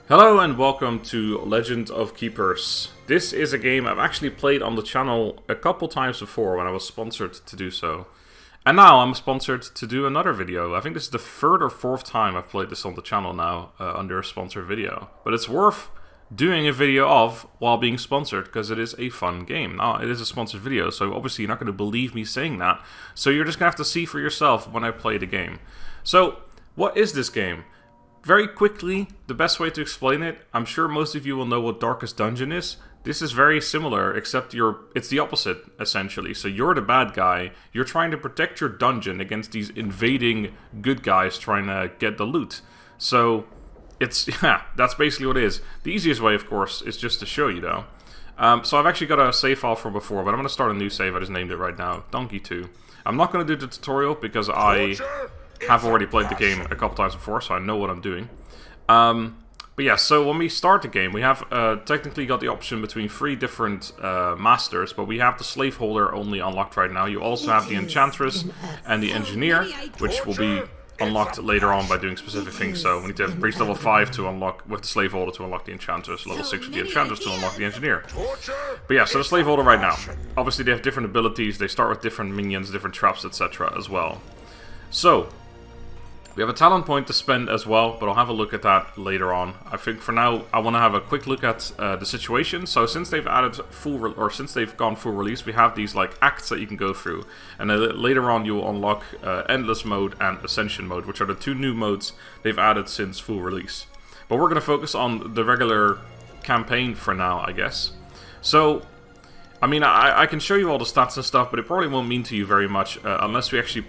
Hello and welcome to Legend of Keepers. This is a game I've actually played on the channel a couple times before when I was sponsored to do so. And now I'm sponsored to do another video. I think this is the third or fourth time I've played this on the channel now under a sponsored video. But it's worth doing a video of while being sponsored because it is a fun game. Now it is a sponsored video, so obviously you're not going to believe me saying that. So you're just going to have to see for yourself when I play the game. So what is this game? Very quickly, the best way to explain it, I'm sure most of you will know what Darkest Dungeon is. This is very similar, except it's the opposite, essentially. So you're the bad guy, you're trying to protect your dungeon against these invading good guys trying to get the loot. So, that's basically what it is. The easiest way, of course, is just to show you, though. So I've actually got a save file from before, but I'm going to start a new save. I just named it right now, Donkey 2. I'm not going to do the tutorial because I have already played the game a couple times before, so I know what I'm doing. But yeah, so when we start the game, we have technically got the option between three different masters, but we have the slaveholder only unlocked right now. You also have the enchantress and the engineer, which will be unlocked later on by doing specific things. So we need to have reached level 5 to unlock, with the slaveholder to unlock the enchantress, level 6 with the enchantress to unlock the engineer. But yeah, so the slaveholder right now, obviously they have different abilities, they start with different minions, different traps, etc. as well. So we have a talent point to spend as well, but I'll have a look at that later on. I think for now, I want to have a quick look at the situation. So since they've added since they've gone full release, we have these like acts that you can go through, and later on you'll unlock Endless Mode and Ascension Mode, which are the two new modes they've added since full release. But we're going to focus on the regular campaign for now, I guess. So I mean, I can show you all the stats and stuff, but it probably won't mean to you very much unless we actually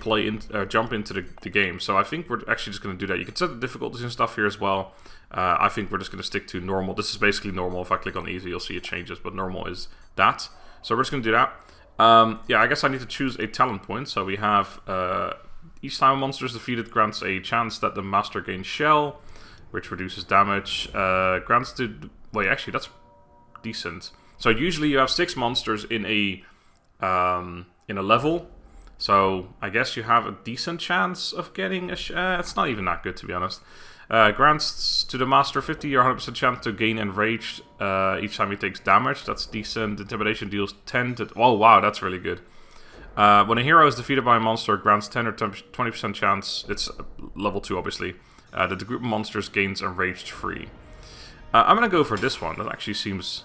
jump into the game. So I think we're actually just going to do that. You can set the difficulties and stuff here as well. I think we're just going to stick to normal. This is basically normal. If I click on easy, you'll see it changes, but normal is that. So we're just going to do that. Yeah, I guess I need to choose a talent point. So we have each time a monster is defeated grants a chance that the master gains shell, which reduces damage. Grants to... Wait, actually, that's decent. So usually you have 6 monsters in a level, so I guess you have a decent chance of getting a it's not even that good, to be honest. Grants to the master 50 or 100% chance to gain enraged each time he takes damage. That's decent. Intimidation deals 10 to... Oh wow, that's really good. When a hero is defeated by a monster, grants 10 or 20% chance, it's level 2 obviously, that the group of monsters gains enraged free. I'm going to go for this one. That actually seems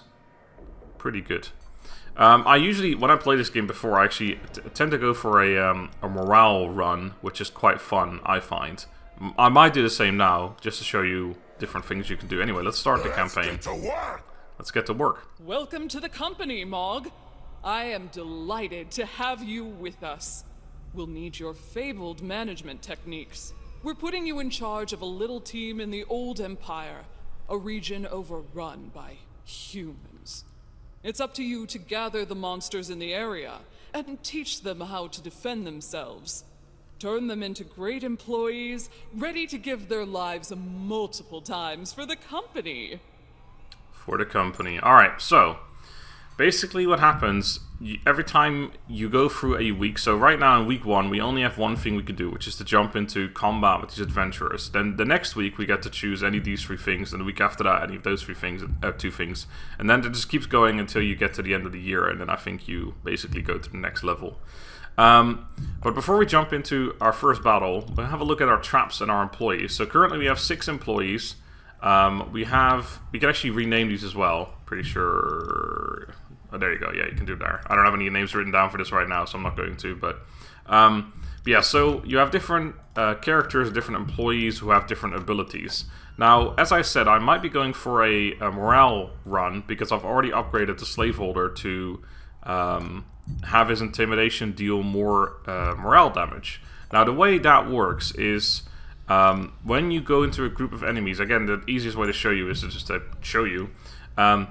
pretty good. I usually, when I play this game before, I actually tend to go for a morale run, which is quite fun, I find. I might do the same now, just to show you different things you can do. Anyway, let's start the campaign. Let's get to work. Welcome to the company, Mog. I am delighted to have you with us. We'll need your fabled management techniques. We're putting you in charge of a little team in the old empire, a region overrun by humans. It's up to you to gather the monsters in the area and teach them how to defend themselves. Turn them into great employees, ready to give their lives multiple times for the company. For the company. Alright, so basically what happens every time you go through a week. So right now in week 1 we only have one thing we can do, which is to jump into combat with these adventurers. Then the next week we get to choose any of these 3 things, and the week after that any of those 2 things, and then it just keeps going until you get to the end of the year, and then I think you basically go to the next level. But before we jump into our first battle, we'll have a look at our traps and our employees. So currently we have 6 employees. We can actually rename these as well, pretty sure. Oh, there you go. Yeah, you can do it there. I don't have any names written down for this right now, so I'm not going to. But yeah, so you have different characters, different employees who have different abilities. Now, as I said, I might be going for a morale run because I've already upgraded the slaveholder to have his intimidation deal more morale damage. Now, the way that works is when you go into a group of enemies, again, the easiest way to show you is to just show you. Yeah,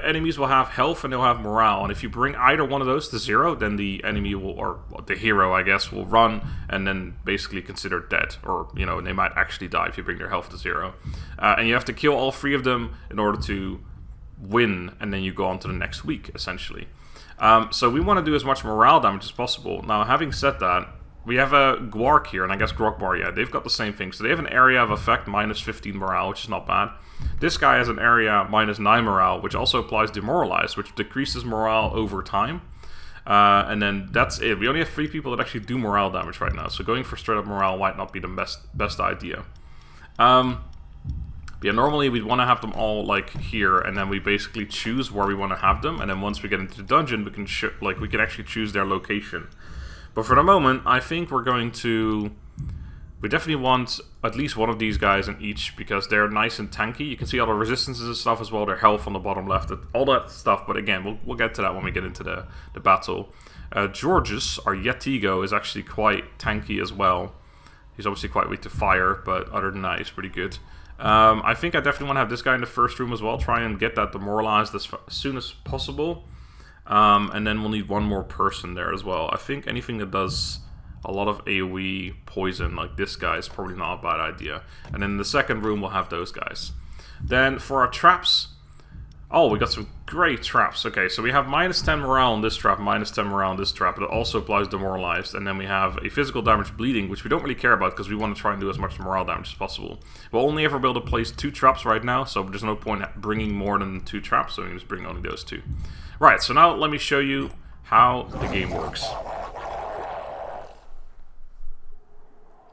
enemies will have health and they'll have morale, and if you bring either one of those to 0, then the enemy will, or the hero I guess, will run and then basically consider dead, or you know, they might actually die if you bring their health to 0. And you have to kill all 3 of them in order to win, and then you go on to the next week essentially. So we want to do as much morale damage as possible. Now, having said that, we have a Gwark here, and I guess Grogbar, yeah, they've got the same thing. So they have an area of effect, minus 15 morale, which is not bad. This guy has an area, minus 9 morale, which also applies Demoralize, which decreases morale over time. And then that's it. We only have 3 people that actually do morale damage right now, so going for straight up morale might not be the best idea. Yeah, normally we'd want to have them all like here, and then we basically choose where we want to have them, and then once we get into the dungeon, we can actually choose their location. But for the moment, I think we're going to... We definitely want at least one of these guys in each, because they're nice and tanky. You can see all the resistances and stuff as well, their health on the bottom left, all that stuff. But again, we'll get to that when we get into the battle. Georges, our Yetigo, is actually quite tanky as well. He's obviously quite weak to fire, but other than that, he's pretty good. I think I definitely want to have this guy in the first room as well. Try and get that demoralized as soon as possible. And then we'll need one more person there as well. I think anything that does a lot of AoE poison, like this guy, is probably not a bad idea. And then in the second room, we'll have those guys. Then for our traps... Oh, we got some great traps. Okay, so we have minus 10 morale on this trap, minus 10 morale on this trap, but it also applies demoralized. And then we have a physical damage bleeding, which we don't really care about because we want to try and do as much morale damage as possible. We'll only ever be able to place 2 traps right now, so there's no point bringing more than 2 traps, so we can just bring only those 2. Right, so now let me show you how the game works.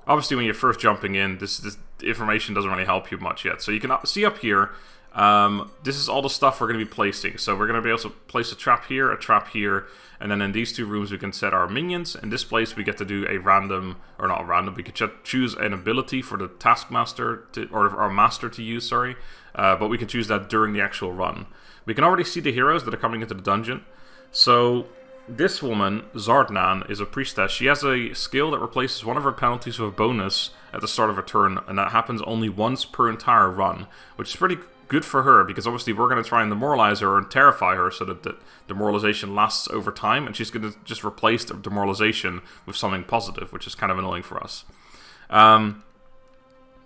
Obviously, when you're first jumping in, this information doesn't really help you much yet. So you can see up here, this is all the stuff we're going to be placing. So we're going to be able to place a trap here, and then in these 2 rooms we can set our minions. In this place we get to do a random, or not random, we can choose an ability for the taskmaster, or our master to use, sorry. But we can choose that during the actual run. We can already see the heroes that are coming into the dungeon. So... This woman, Zardnan, is a priestess. She has a skill that replaces one of her penalties with a bonus at the start of a turn, and that happens only once per entire run, which is pretty good for her, because obviously we're going to try and demoralize her and terrify her so that the demoralization lasts over time, and she's going to just replace the demoralization with something positive, which is kind of annoying for us.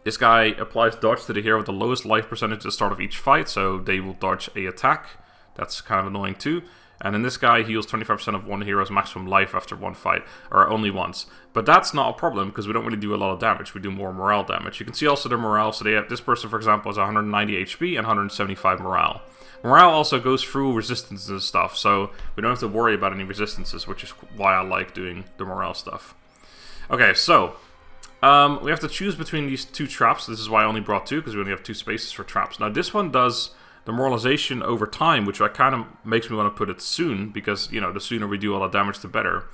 This guy applies dodge to the hero with the lowest life percentage at the start of each fight, so they will dodge a attack. That's kind of annoying too. And then this guy heals 25% of one hero's maximum life after one fight, or only once. But that's not a problem, because we don't really do a lot of damage. We do more morale damage. You can see also their morale. So they have, this person, for example, has 190 HP and 175 morale. Morale also goes through resistances and stuff, so we don't have to worry about any resistances, which is why I like doing the morale stuff. Okay, so we have to choose between these 2 traps. This is why I only brought 2, because we only have 2 spaces for traps. Now this one does demoralization over time, which kind of makes me want to put it soon, because, you know, the sooner we do all the damage, the better.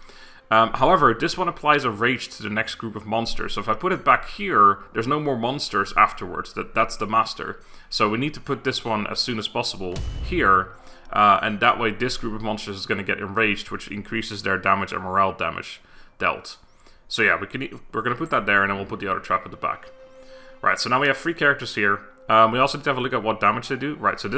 However, this one applies a rage to the next group of monsters. So if I put it back here, there's no more monsters afterwards. That's the master. So we need to put this one as soon as possible here, and that way this group of monsters is going to get enraged, which increases their damage and morale damage dealt. So yeah, we're going to put that there, and then we'll put the other trap at the back. Right, so now we have 3 characters here. We also need to have a look at what damage they do. Right, so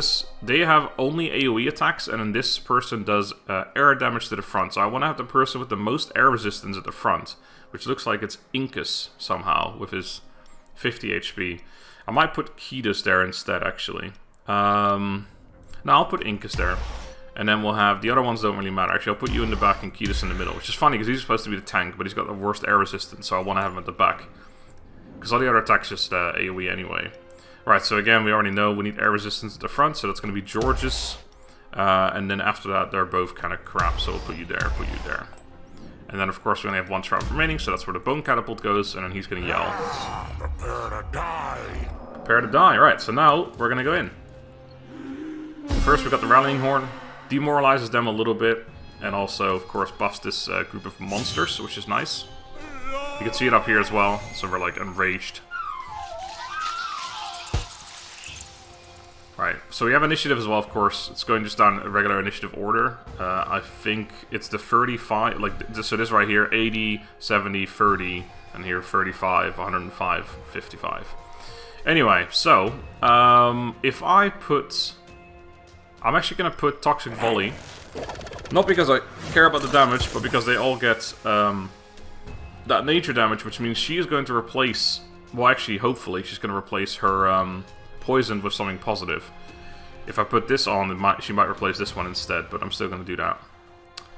they have only AoE attacks, and then this person does air damage to the front. So I want to have the person with the most air resistance at the front, which looks like it's Incus somehow, with his 50 HP. I might put Kidus there instead, actually. No, I'll put Incus there. And then we'll have, the other ones don't really matter. Actually, I'll put you in the back and Kidus in the middle, which is funny, because he's supposed to be the tank, but he's got the worst air resistance, so I want to have him at the back. Because all the other attacks just AoE anyway. Right, so again, we already know we need air resistance at the front, so that's going to be George's. And then after that, they're both kind of crap, so we'll put you there, put you there. And then, of course, we only have 1 trap remaining, so that's where the bone catapult goes, and then he's going to yell. Prepare to die. Prepare to die. Right, so now we're going to go in. First, we've got the Rallying Horn. Demoralizes them a little bit, and also, of course, buffs this group of monsters, which is nice. You can see it up here as well, so we're, like, enraged. Right, so we have initiative as well, of course. It's going just down a regular initiative order. I think it's the 35, like, so this right here, 80, 70, 30, and here 35, 105, 55. Anyway, so, if I put... I'm actually going to put Toxic Volley. Not because I care about the damage, but because they all get that nature damage, which means she is going to replace... Well, actually, hopefully, she's going to replace her... poisoned with something positive. If I put this on, she might replace this one instead, but I'm still going to do that.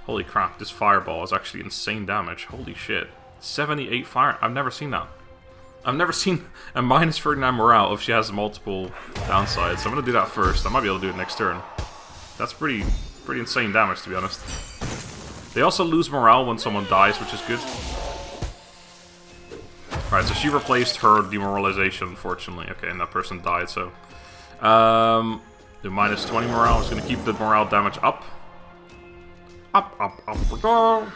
Holy crap, this fireball is actually insane damage. Holy shit. 78 fire. I've never seen that. I've never seen a minus 39 morale if she has multiple downsides. So I'm gonna do that first. I might be able to do it next turn. That's pretty insane damage, to be honest. They also lose morale when someone dies, which is good. Alright, so she replaced her demoralization, unfortunately. Okay, and that person died, so... the minus 20 morale is going to keep the morale damage up. Up we go!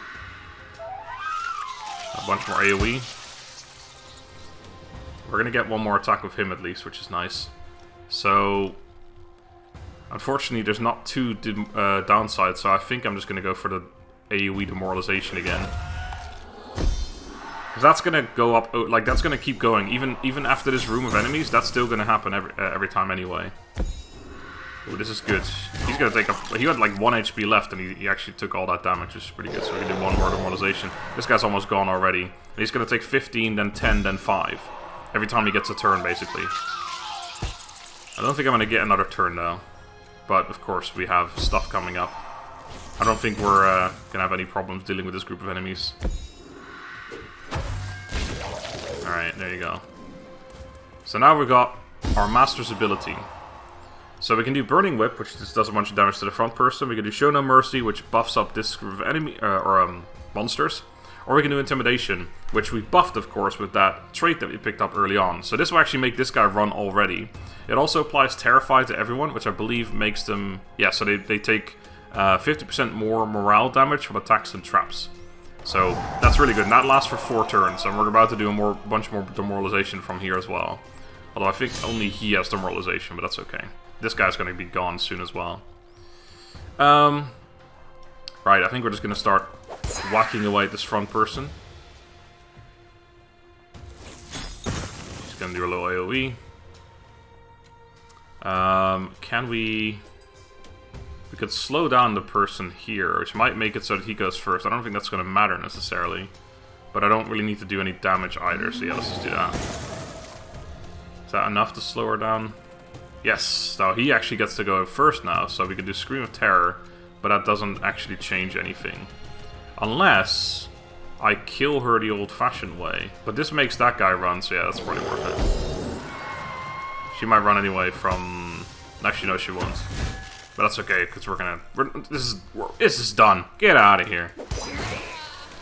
A bunch more AoE. We're going to get one more attack with him at least, which is nice. So... Unfortunately, there's not two downsides, so I think I'm just going to go for the AoE demoralization again. Because that's going to go up, like, that's going to keep going. Even after this room of enemies, that's still going to happen every time anyway. Ooh, this is good. He's going to take a... He had like 1 HP left, and he actually took all that damage, which is pretty good. So we can do one more demoralization. This guy's almost gone already. And he's going to take 15, then 10, then 5. Every time he gets a turn, basically. I don't think I'm going to get another turn, though. But, of course, we have stuff coming up. I don't think we're going to have any problems dealing with this group of enemies. Alright, there you go. So now we've got our Master's ability. So we can do Burning Whip, which just does a bunch of damage to the front person. We can do Show No Mercy, which buffs up this group of enemy monsters. Or we can do Intimidation, which we buffed, of course, with that trait that we picked up early on. So this will actually make this guy run already. It also applies Terrify to everyone, which I believe makes them... Yeah, so they take 50% more morale damage from attacks and traps. So that's really good, and that lasts for 4 turns, and we're about to do a bunch more demoralization from here as well. Although I think only he has demoralization, but that's okay. This guy's going to be gone soon as well. Right, I think we're just going to start whacking away at this front person. Just going to do a little AoE. Can we... We could slow down the person here, which might make it so that he goes first. I don't think that's going to matter necessarily. But I don't really need to do any damage either, so yeah, let's just do that. Is that enough to slow her down? Yes, so he actually gets to go first now, so we can do Scream of Terror, but that doesn't actually change anything. Unless I kill her the old-fashioned way. But this makes that guy run, so yeah, that's probably worth it. She might run anyway from... Actually, no, she won't. But that's okay, because this is done. Get out of here.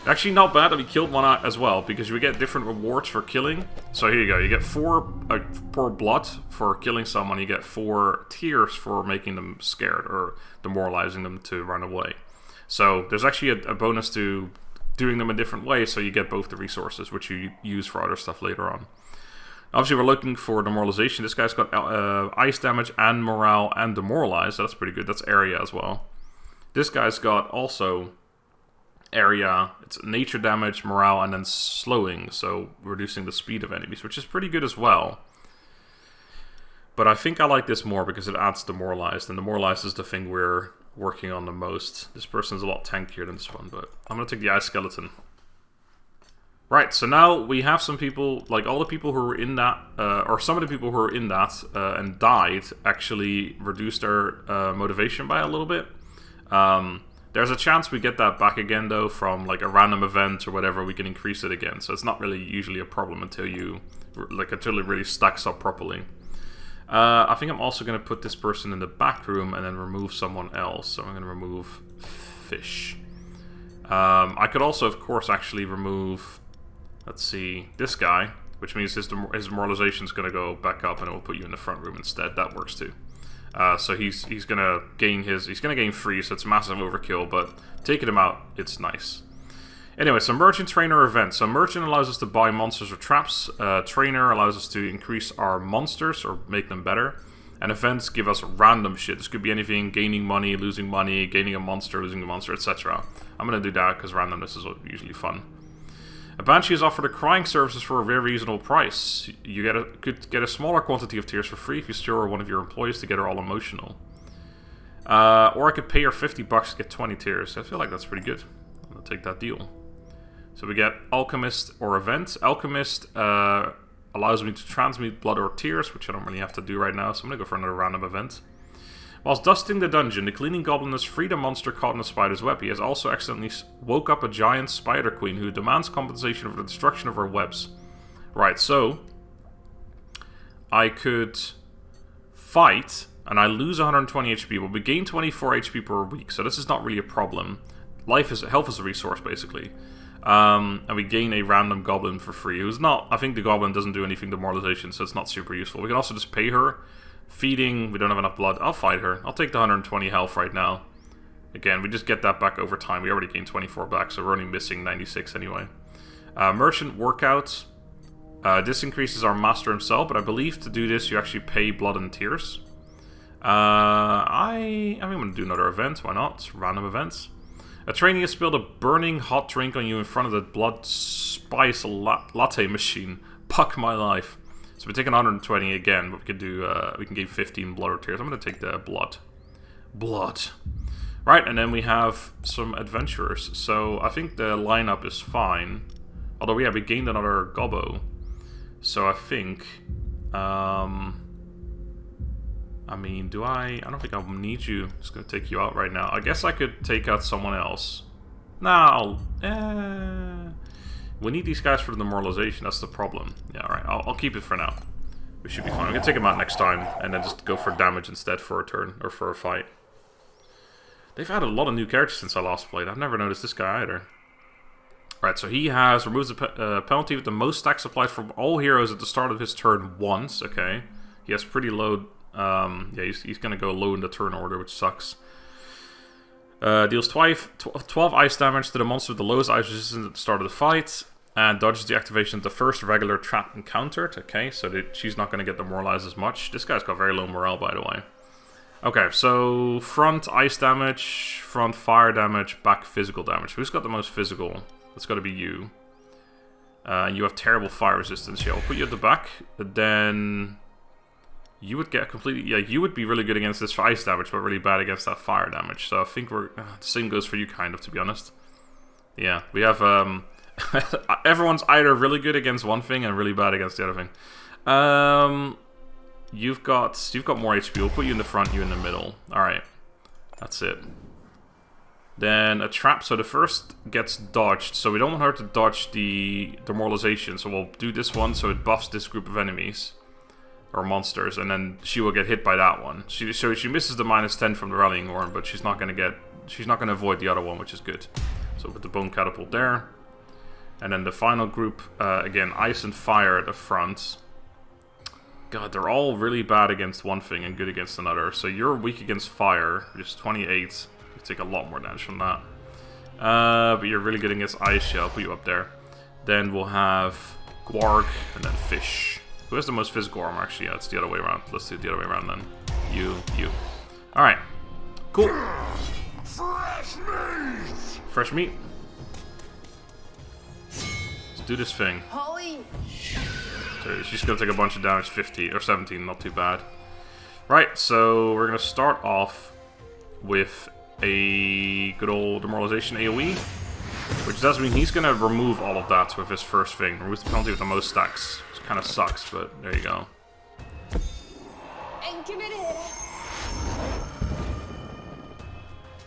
Actually, not bad that we killed one out as well, because we get different rewards for killing. So here you go. You get 4 blood for killing someone. You get 4 tears for making them scared or demoralizing them to run away. So there's actually a bonus to doing them a different way, so you get both the resources, which you use for other stuff later on. Obviously, we're looking for demoralization. This guy's got ice damage and morale and demoralize, so that's pretty good. That's area as well. This guy's got also area. It's nature damage, morale, and then slowing, so reducing the speed of enemies, which is pretty good as well. But I think I like this more because it adds demoralized, and demoralized is the thing we're working on the most. This person's a lot tankier than this one, but I'm going to take the ice skeleton. Right, so now we have some people, like all the people who were in that, or some of the people who were in that and died actually reduced their motivation by a little bit. There's a chance we get that back again though from like a random event or whatever. We can increase it again, so it's not really usually a problem until it really stacks up properly. I think I'm also going to put this person in the back room and then remove someone else. So I'm going to remove Fish. I could also, of course, actually remove... Let's see, this guy, which means his demoralization is going to go back up, and it will put you in the front room instead. That works too. So he's going to gain free, so it's massive overkill. But taking him out, it's nice. Anyway, so Merchant, Trainer, Event. So Merchant allows us to buy monsters or traps. Trainer allows us to increase our monsters or make them better. And Events give us random shit. This could be anything: gaining money, gaining a monster, losing a monster, etc. I'm going to do that because randomness is usually fun. A Banshee is offered a crying services for a very reasonable price. You could get a smaller quantity of tears for free if you stir one of your employees to get her all emotional. Or I could pay her $50 to get 20 tears. I feel like that's pretty good. I'm going to take that deal. So we get Alchemist or Event. Alchemist allows me to transmute blood or tears, which I don't really have to do right now, so I'm going to go for another random event. Whilst dusting the dungeon, the cleaning goblin has freed a monster caught in a spider's web. He has also accidentally woke up a giant spider queen who demands compensation for the destruction of her webs. Right, so I could fight, and I lose 120 HP, but we gain 24 HP per week, so this is not really a problem. Health is a resource, basically. And we gain a random goblin for free, who's not... I think the goblin doesn't do anything demoralization, so it's not super useful. We can also just pay her. Feeding, we don't have enough blood. I'll fight her. I'll take the 120 health right now. Again, we just get that back over time. We already gained 24 back, so we're only missing 96 anyway. Merchant workout. This increases our master himself, but I believe to do this you actually pay blood and tears. I'm going to do another event. Why not? It's random events. A trainee has spilled a burning hot drink on you in front of the blood spice latte machine. Puck my life. So we're taking 120 again, but we can do we can gain 15 blood or tears. I'm going to take the blood. Blood. Right, and then we have some adventurers. So I think the lineup is fine. Although yeah, we gained another gobbo. So I think I mean, I don't think I'll need you. I'm just going to take you out right now. I guess I could take out someone else. Nah, we need these guys for the demoralization, that's the problem. Yeah, alright, I'll keep it for now. We should be fine. We can take them out next time, and then just go for damage instead for a turn, or for a fight. They've had a lot of new characters since I last played. I've never noticed this guy either. Right, so he has removed the penalty with the most stacks applied from all heroes at the start of his turn once, okay. He has pretty low, yeah, he's gonna go low in the turn order, which sucks. Deals 12 ice damage to the monster with the lowest ice resistance at the start of the fight. And dodges the activation of the first regular trap encountered. Okay, so she's not going to get demoralized as much. This guy's got very low morale, by the way. Okay, so front ice damage, front fire damage, back physical damage. Who's got the most physical? That's got to be you. You have terrible fire resistance. Yeah, I'll put you at the back. Then you would get completely... Yeah, you would be really good against this ice damage, but really bad against that fire damage. So I think we're... the same goes for you, kind of, to be honest. Yeah, we have... everyone's either really good against one thing and really bad against the other thing. You've got more HP. We'll put you in the front, you in the middle. Alright. That's it. Then a trap. So the first gets dodged. So we don't want her to dodge the demoralization. So we'll do this one so it buffs this group of enemies. Or monsters. And then she will get hit by that one. So she misses the -10 from the rallying horn, but she's not going to avoid the other one, which is good. So put the bone catapult there. And then the final group, again, ice and fire at the front. God, they're all really bad against one thing and good against another. So you're weak against fire, which is 28. You take a lot more damage from that. But you're really good against ice, yeah, I'll put you up there. Then we'll have Gwarg and then Fish. Who has the most physical armor, actually? Yeah, it's the other way around. Let's do it the other way around then. You. Alright. Cool. Fresh meat! Fresh meat. Do this thing. So she's gonna take a bunch of damage, 50 or 17, not too bad. Right, so we're gonna start off with a good old demoralization AoE, which does mean he's gonna remove all of that with his first thing. Removes the penalty with the most stacks, which kind of sucks, but there you go.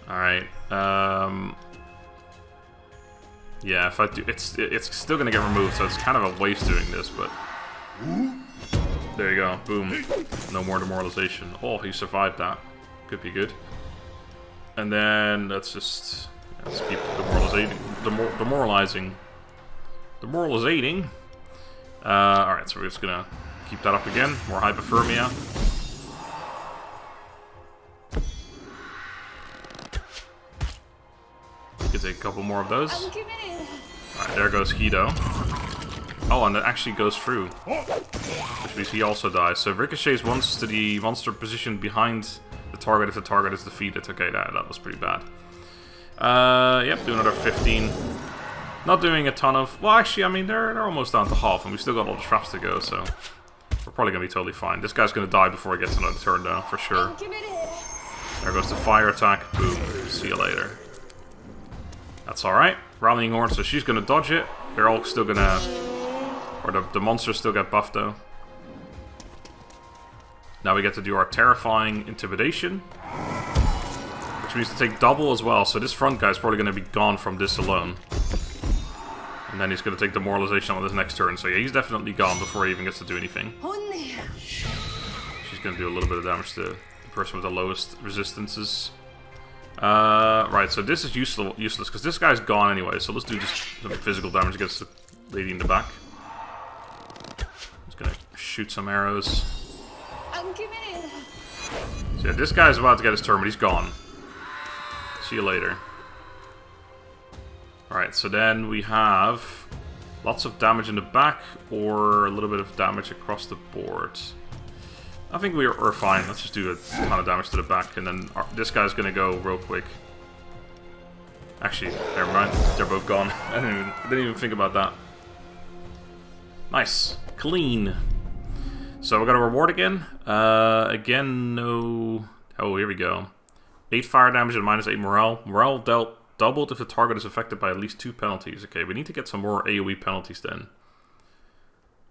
All right. Yeah, if I do, it's still gonna get removed, so it's kind of a waste doing this, but there you go, boom, no more demoralization. Oh, he survived that. Could be good. And then let's keep demoralizing. All right, so we're just gonna keep that up again. More hypothermia. Could take a couple more of those. Alright, there goes Hido. Oh, and it actually goes through. Which means he also dies. So ricochets once to the monster position behind the target if the target is defeated. Okay, that was pretty bad. Yep, do another 15. Not doing a ton of... Well, actually, I mean, they're almost down to half, and we've still got all the traps to go, so... We're probably going to be totally fine. This guy's going to die before he gets another turn, though, for sure. There goes the fire attack. Boom. See you later. That's alright. Rallying Horn, so she's gonna dodge it. They're all still gonna... Or the monsters still get buffed, though. Now we get to do our terrifying intimidation, which means to take double as well. So this front guy's probably going to be gone from this alone. And then he's going to take demoralization on his next turn. So yeah, he's definitely gone before he even gets to do anything. She's going to do a little bit of damage to the person with the lowest resistances. Right, so this is useless because this guy's gone anyway. So let's do just some physical damage against the lady in the back. Just going to shoot some arrows. So yeah, this guy's about to get his turn, but he's gone. See you later. Alright, so then we have lots of damage in the back or a little bit of damage across the board. I think we're fine. Let's just do a ton of damage to the back, and then this guy's gonna go real quick. Actually, never mind. They're both gone. I didn't even think about that. Nice. Clean. So we got a reward again. Again, no... Oh, here we go. 8 fire damage and -8 morale. Morale dealt doubled if the target is affected by at least 2 penalties. Okay, we need to get some more AoE penalties then.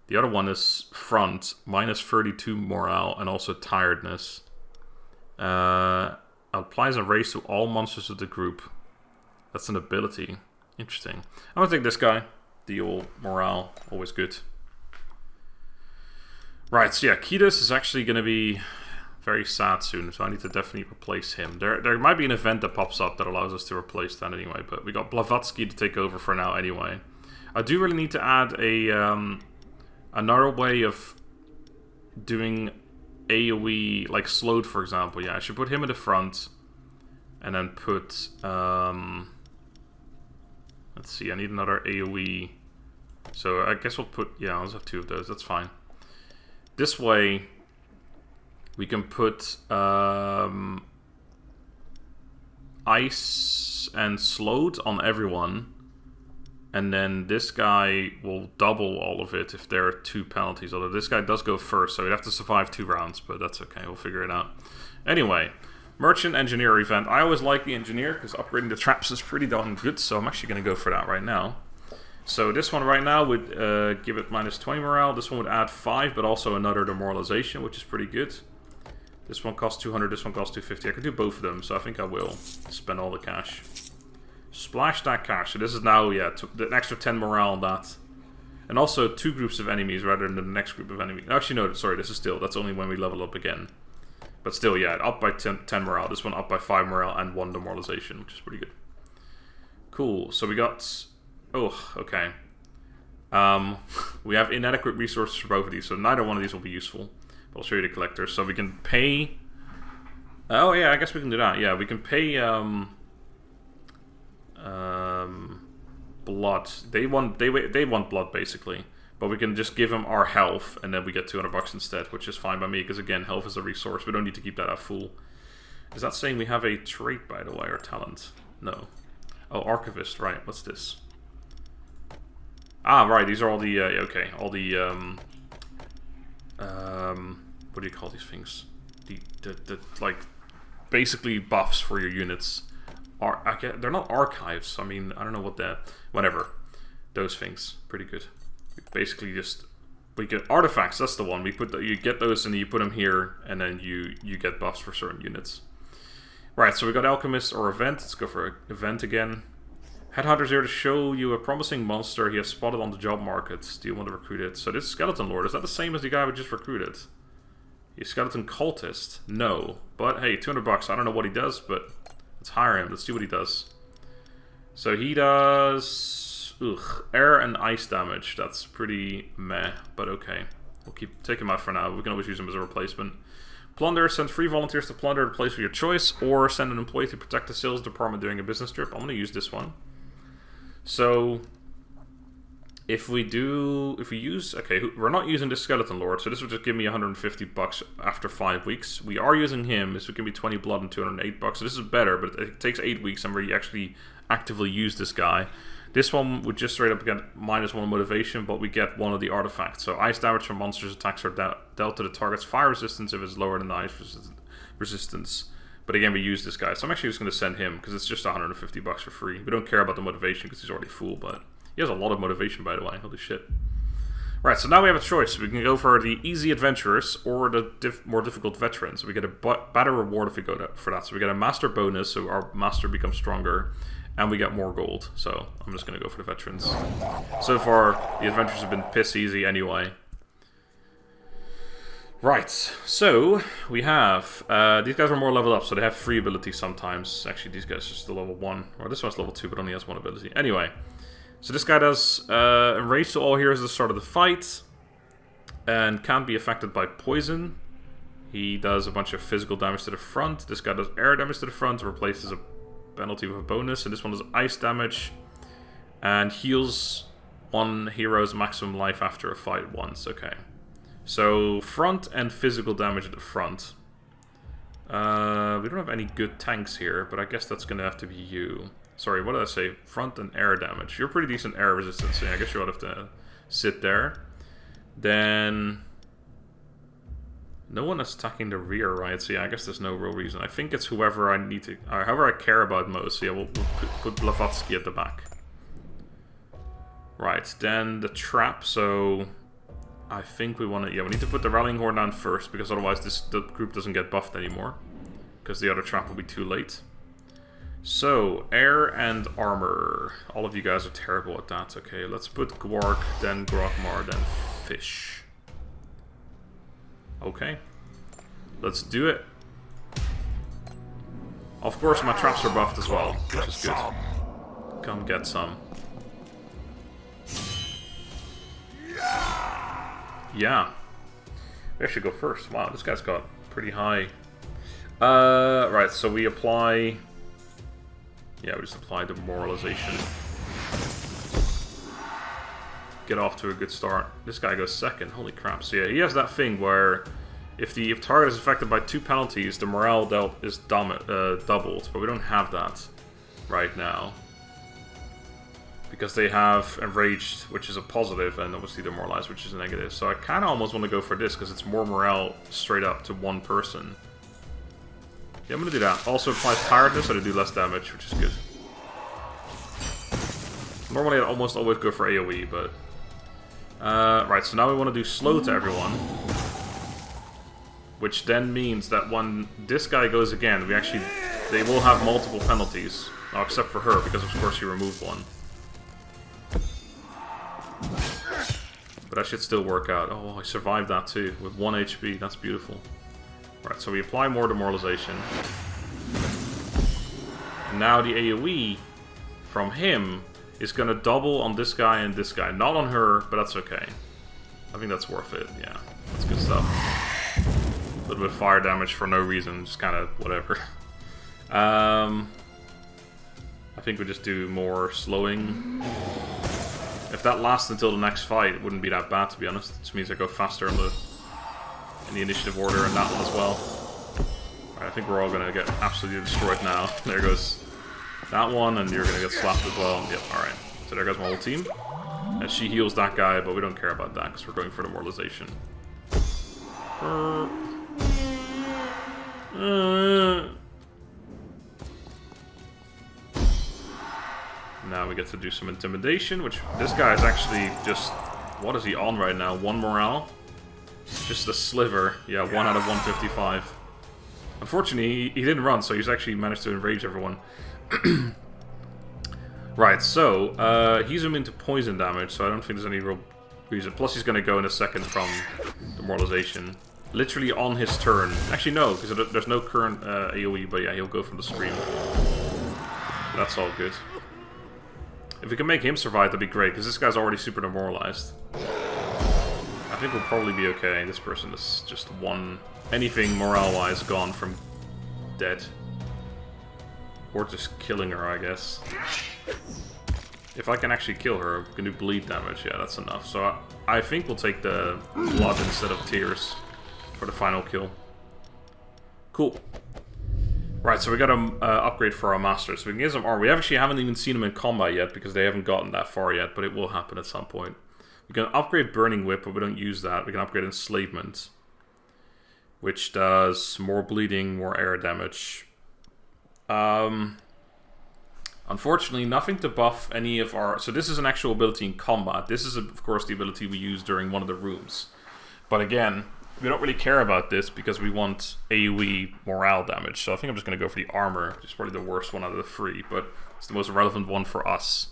The other one is front, -32 morale and also tiredness. Applies a raise to all monsters of the group. That's an ability. Interesting. I'm gonna take this guy. Deal morale, always good. Right, so yeah, Kiedis is actually gonna be very sad soon, so I need to definitely replace him. There might be an event that pops up that allows us to replace that anyway, but we got Blavatsky to take over for now anyway. I do really need to add a another way of doing AoE, like slowed for example. Yeah, I should put him in the front, and then put, let's see, I need another AoE. So I guess we'll put, yeah, I'll just have 2 of those, that's fine. This way, we can put ice and slowed on everyone, and then this guy will double all of it if there are 2 penalties. Although this guy does go first, so he'd have to survive 2 rounds, but that's okay, we'll figure it out. Anyway, Merchant Engineer event. I always like the Engineer because upgrading the traps is pretty darn good, so I'm actually going to go for that right now. So this one right now would give it -20 morale. This one would add 5, but also another demoralization, which is pretty good. This one costs 200, this one costs 250. I could do both of them, so I think I will spend all the cash. Splash that cash. So this is now, yeah, an extra 10 morale on that. And also 2 groups of enemies rather than the next group of enemies. Actually, no, sorry, this is still, that's only when we level up again. But still, yeah, up by 10 morale. This one up by 5 morale and 1 demoralization, which is pretty good. Cool, so we got... Oh, okay. We have inadequate resources for both of these, so neither one of these will be useful. But I'll show you the collectors. So we can pay... Oh yeah, I guess we can do that. Yeah, we can pay blood. They want blood basically, but we can just give them our health, and then we get 200 bucks instead, which is fine by me because again, health is a resource. We don't need to keep that at full. Is that saying we have a trait, by the way, or talent? No. Oh, archivist. Right. What's this? Ah, right. These are all the okay. All the what do you call these things? The like basically buffs for your units. They're not archives. I mean, I don't know what the whatever. Those things, pretty good. Basically, just we get artifacts. That's the one. You get those and you put them here, and then you get buffs for certain units. Right. So we got alchemist or event. Let's go for event again. Headhunter's here to show you a promising monster he has spotted on the job market. Do you want to recruit it? So this Skeleton Lord, is that the same as the guy we just recruited? He's Skeleton Cultist? No. But hey, 200 bucks. I don't know what he does, but let's hire him. Let's see what he does. So he does... air and ice damage. That's pretty meh, but okay. We'll take him out for now. We can always use him as a replacement. Plunder. Send 3 volunteers to plunder a place of your choice, or send an employee to protect the sales department during a business trip. I'm going to use this one. So, if we use, okay, we're not using this Skeleton Lord, so this would just give me 150 bucks after 5 weeks. We are using him, this would give me 20 blood and 208 bucks, so this is better, but it takes 8 weeks and we actually actively use this guy. This one would just straight up get -1 motivation, but we get one of the artifacts. So, ice damage from monsters' attacks are dealt to the target's fire resistance if it's lower than the ice resistance. But again, we use this guy, so I'm actually just going to send him, because it's just 150 bucks for free. We don't care about the motivation, because he's already full, but he has a lot of motivation, by the way. Holy shit. Right, so now we have a choice. We can go for the easy adventurers or the more difficult veterans. We get a better reward if we go for that. So we get a master bonus, so our master becomes stronger, and we get more gold. So I'm just going to go for the veterans. So far, the adventurers have been piss easy anyway. Right, so we have... these guys are more leveled up, so they have 3 abilities sometimes. Actually, these guys are still level 1. Or this one's level 2, but only has 1 ability. Anyway... So this guy does enrage to all heroes at the start of the fight, and can't be affected by poison. He does a bunch of physical damage to the front. This guy does air damage to the front, replaces a penalty with a bonus, and this one does ice damage, and heals one hero's maximum life after a fight once. Okay. So front and physical damage at the front. We don't have any good tanks here, but I guess that's gonna have to be you. Sorry, what did I say? Front and air damage. You're pretty decent air resistance, so I guess you ought to have to sit there. Then... No one is attacking the rear, right? So yeah, I guess there's no real reason. I think it's whoever I need to... whoever I care about most. So yeah, we'll put Blavatsky at the back. Right, then the trap, so... I think we want to... Yeah, we need to put the Rallying Horn down first, because otherwise the group doesn't get buffed anymore. Because the other trap will be too late. So, air and armor. All of you guys are terrible at that. Okay, let's put Gwark, then Grogmar, then Fish. Okay. Let's do it. Of course, my traps are buffed as well, which is good. Come get some. Yeah. We should go first. Wow, this guy's got pretty high. Right, so we apply... Yeah, we just apply demoralization. Get off to a good start. This guy goes second. Holy crap. So yeah, he has that thing where if the target is affected by 2 penalties, the morale dealt is doubled. But we don't have that right now. Because they have Enraged, which is a positive, and obviously Demoralized, which is a negative. So I kind of almost want to go for this, because it's more morale straight up to 1 person. Yeah, I'm going to do that. Also applies tiredness, so they do less damage, which is good. Normally I'd almost always go for AoE, but... right, so now we want to do slow to everyone. Which then means that when this guy goes again, they will have multiple penalties. Oh, except for her, because of course she removed one. But that should still work out. Oh, I survived that too, with 1 HP. That's beautiful. Right, so we apply more demoralization. And now the AoE from him is going to double on this guy and this guy. Not on her, but that's okay. I think that's worth it, yeah. That's good stuff. A little bit of fire damage for no reason, just kind of whatever. I think we just do more slowing. If that lasts until the next fight, it wouldn't be that bad, to be honest. It just means I go faster in the initiative order and that one as well. Right, I think we're all going to get absolutely destroyed now. There goes that one, and you're going to get slapped as well. Yep, alright. So there goes my whole team. And she heals that guy, but we don't care about that because we're going for demoralization. Now we get to do some intimidation, which this guy is actually just... What is he on right now? 1 morale? Just a sliver. Yeah, 1 out of 155. Unfortunately, he didn't run, so he's actually managed to enrage everyone. Right, so, he's immune to poison damage, so I don't think there's any real reason. Plus, he's going to go in a second from demoralization. Literally on his turn. Actually, no, because there's no current AoE, but yeah, he'll go from the scream. That's all good. If we can make him survive, that'd be great, because this guy's already super demoralized. I think we'll probably be okay. This person is just anything morale-wise gone from dead. Or just killing her, I guess. If I can actually kill her, we can do bleed damage. Yeah, that's enough. So I think we'll take the blood instead of tears for the final kill. Cool. Right, so we got an upgrade for our master. So we can get some armor. We actually haven't even seen them in combat yet because they haven't gotten that far yet, but it will happen at some point. We can upgrade Burning Whip, but we don't use that. We can upgrade Enslavement, which does more bleeding, more air damage. Unfortunately, nothing to buff any of our... So this is an actual ability in combat. This is, of course, the ability we use during one of the rooms. But again, we don't really care about this because we want AoE morale damage. So I think I'm just going to go for the armor, which is probably the worst one out of the three, but it's the most relevant one for us.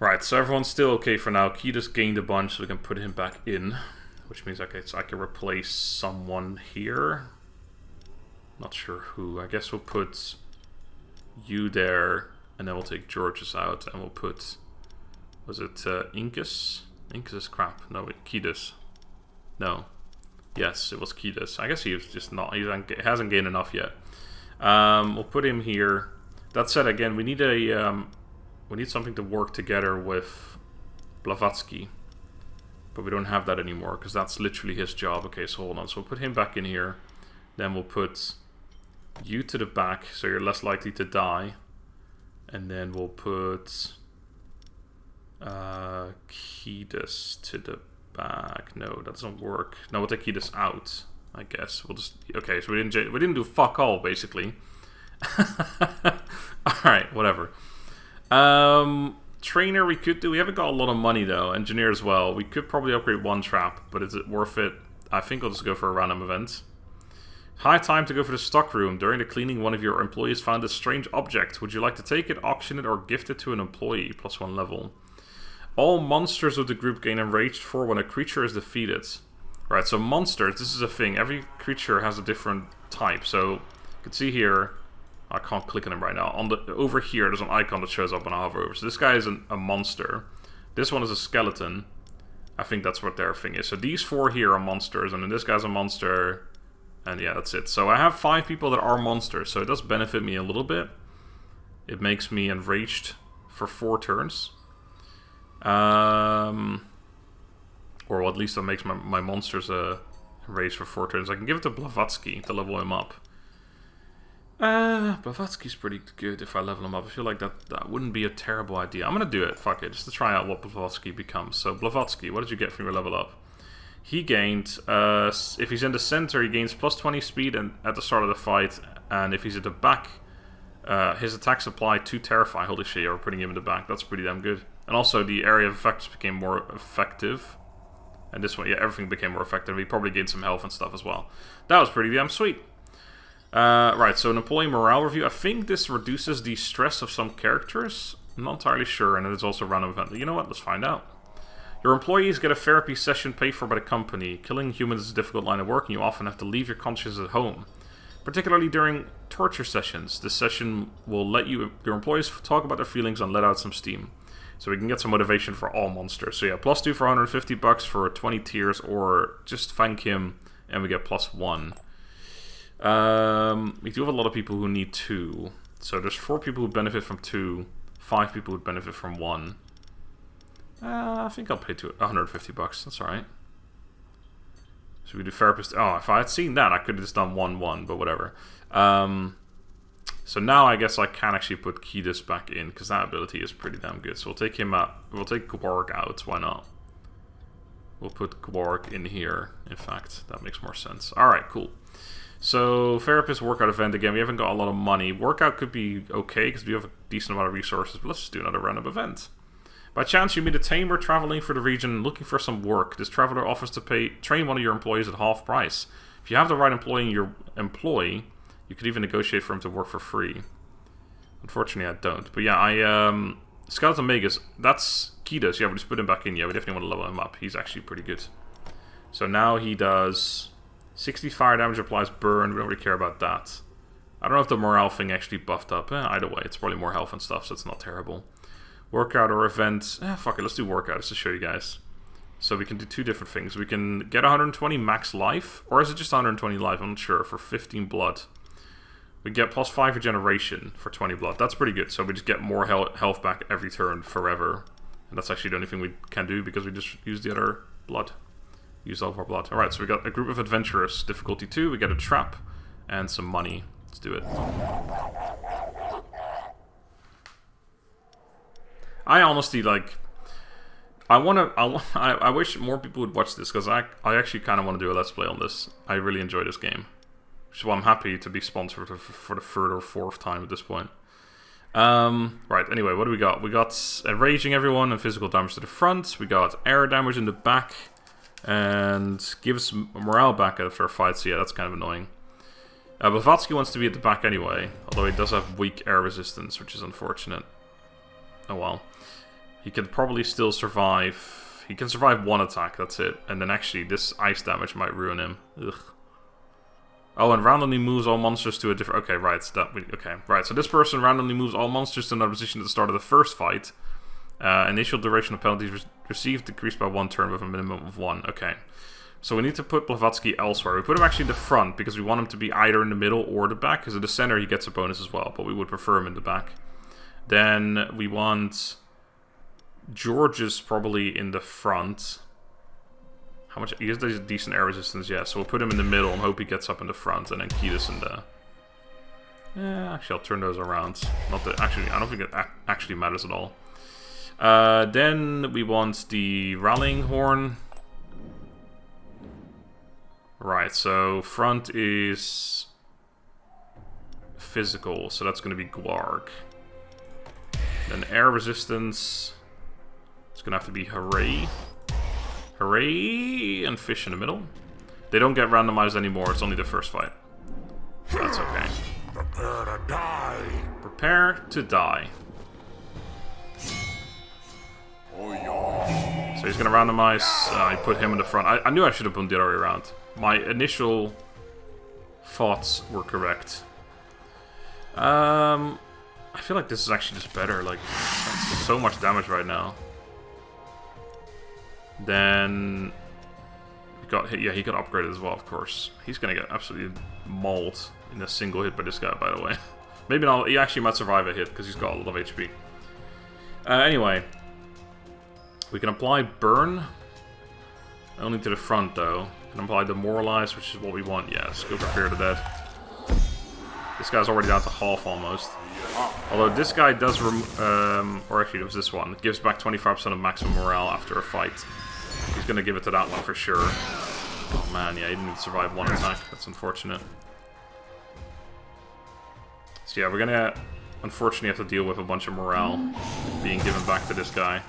Right, so everyone's still okay for now. Kiedis gained a bunch, so we can put him back in. Which means, okay, so I can replace someone here. Not sure who. I guess we'll put you there, and then we'll take George's out, and we'll put... Was it Incus? Incus is crap. No, wait, Kiedis. No. Yes, it was Kiedis. I guess he was just not... He hasn't gained enough yet. We'll put him here. That said, again, we need a... we need something to work together with Blavatsky. But we don't have that anymore, because that's literally his job. Okay, so hold on. So we'll put him back in here. Then we'll put you to the back, so you're less likely to die. And then we'll put Kiedis to the back. No, that doesn't work. No, we'll take Kiedis out, I guess. We'll just... Okay, so we didn't do fuck all, basically. Alright, whatever. Trainer we could do. We haven't got a lot of money though. Engineer as well. We could probably upgrade one trap, but is it worth it? I think I'll just go for a random event. High time to go for the stock room. During the cleaning, one of your employees found a strange object. Would you like to take it, auction it, or gift it to an employee? +1 level. All monsters of the group gain enraged 4 when a creature is defeated. Right, so monsters, this is a thing. Every creature has a different type. So you can see here, I can't click on him right now. Over here, there's an icon that shows up when I hover over. So this guy is a monster. This one is a skeleton. I think that's what their thing is. So these 4 here are monsters, and then this guy's a monster. And yeah, that's it. So I have 5 people that are monsters, so it does benefit me a little bit. It makes me enraged for 4 turns. Or well, at least that makes my monsters enraged for 4 turns. I can give it to Blavatsky to level him up. Blavatsky's pretty good if I level him up. I feel like that wouldn't be a terrible idea. I'm gonna do it, fuck it, just to try out what Blavatsky becomes. So Blavatsky, what did you get from your level up? He gained, if he's in the center, he gains +20 speed at the start of the fight, and if he's at the back, his attacks apply to Terrify. Holy shit, we're putting him in the back. That's pretty damn good. And also, the area of effects became more effective. And this one, yeah, everything became more effective. He probably gained some health and stuff as well. That was pretty damn sweet. Right, so an employee morale review. I think this reduces the stress of some characters. I'm not entirely sure, and it is also a random event. You know what? Let's find out. Your employees get a therapy session paid for by the company. Killing humans is a difficult line of work, and you often have to leave your conscience at home. Particularly during torture sessions. This session will let your employees talk about their feelings and let out some steam. So we can get some motivation for all monsters. So yeah, +2 for $150 for 20 tiers, or just thank him, and we get +1. We do have a lot of people who need 2. So there's 4 people who benefit from 2, 5 people who benefit from 1. I think I'll pay $150. That's alright. So we do therapist. Oh, if I had seen that, I could have just done 1-1, but whatever. So now I guess I can actually put Kiedis back in, because that ability is pretty damn good. So we'll take him out. We'll take Gwarg out. Why not? We'll put Gwarg in here. In fact, that makes more sense. Alright, cool. So, therapist workout event. Again, we haven't got a lot of money. Workout could be okay, because we have a decent amount of resources. But let's just do another random event. By chance, you meet a tamer traveling for the region looking for some work. This traveler offers to train one of your employees at half price. If you have the right employee in your employee, you could even negotiate for him to work for free. Unfortunately, I don't. But yeah, Skeleton Magus, that's Kiedis. Yeah, we just put him back in. Yeah, we definitely want to level him up. He's actually pretty good. So now he does 60 fire damage, applies burn. We don't really care about that. I don't know if the morale thing actually buffed up. Either way, it's probably more health and stuff, so it's not terrible. Workout or event. Fuck it, let's do workout just to show you guys. So we can do 2 different things. We can get 120 max life, or is it just 120 life? I'm not sure, for 15 blood. We get +5 regeneration for 20 blood. That's pretty good. So we just get more health back every turn forever. And that's actually the only thing we can do, because we just use the other blood. Use all of our blood. Alright, so we got a group of adventurers. Difficulty 2. We get a trap and some money. Let's do it. I honestly, like... I wish more people would watch this, because I actually kind of want to do a Let's Play on this. I really enjoy this game. So I'm happy to be sponsored for the 3rd or 4th time at this point. Right, anyway, what do we got? We got enraging everyone and physical damage to the front. We got air damage in the back. And gives morale back after a fight, so yeah, that's kind of annoying. Blavatsky wants to be at the back anyway, although he does have weak air resistance, which is unfortunate. Oh well. He can probably still survive. He can survive one attack, that's it. And then actually, this ice damage might ruin him. Ugh. Oh, and randomly moves all monsters to a different... Okay, right. Right. So this person randomly moves all monsters to another position at the start of the first fight. Initial duration of penalties received decreased by 1 turn with a minimum of 1. Okay. So we need to put Blavatsky elsewhere. We put him actually in the front because we want him to be either in the middle or the back. Because in the center he gets a bonus as well, but we would prefer him in the back. Then we want George's probably in the front. How much? He has decent air resistance, yeah. So we'll put him in the middle and hope he gets up in the front, and then Kiedis in the... actually, I'll turn those around. Not that actually, I don't think it actually matters at all. Then we want the rallying horn. Right, so front is physical, so that's going to be Gwarg. Then air resistance, it's going to have to be Hooray. Hooray, and fish in the middle. They don't get randomized anymore, it's only the first fight. So that's okay. Prepare to die. Prepare to die. So he's going to randomize. I put him in the front. I knew I should have put the other way around. My initial thoughts were correct. I feel like this is actually just better. Like, that's so much damage right now. Then he got hit. Yeah, he got upgraded as well, of course. He's going to get absolutely mauled in a single hit by this guy, by the way. Maybe not. He actually might survive a hit because he's got a lot of HP. Anyway. We can apply Burn. Only to the front, though. We can apply Demoralize, which is what we want. Yes, go for Fear the Dead. This guy's already down to half, almost. Although this guy does... or actually, it was this one. It gives back 25% of maximum morale after a fight. He's going to give it to that one for sure. Oh, man, yeah, he didn't even survive one attack. That's unfortunate. So, yeah, we're going to, unfortunately, have to deal with a bunch of morale being given back to this guy.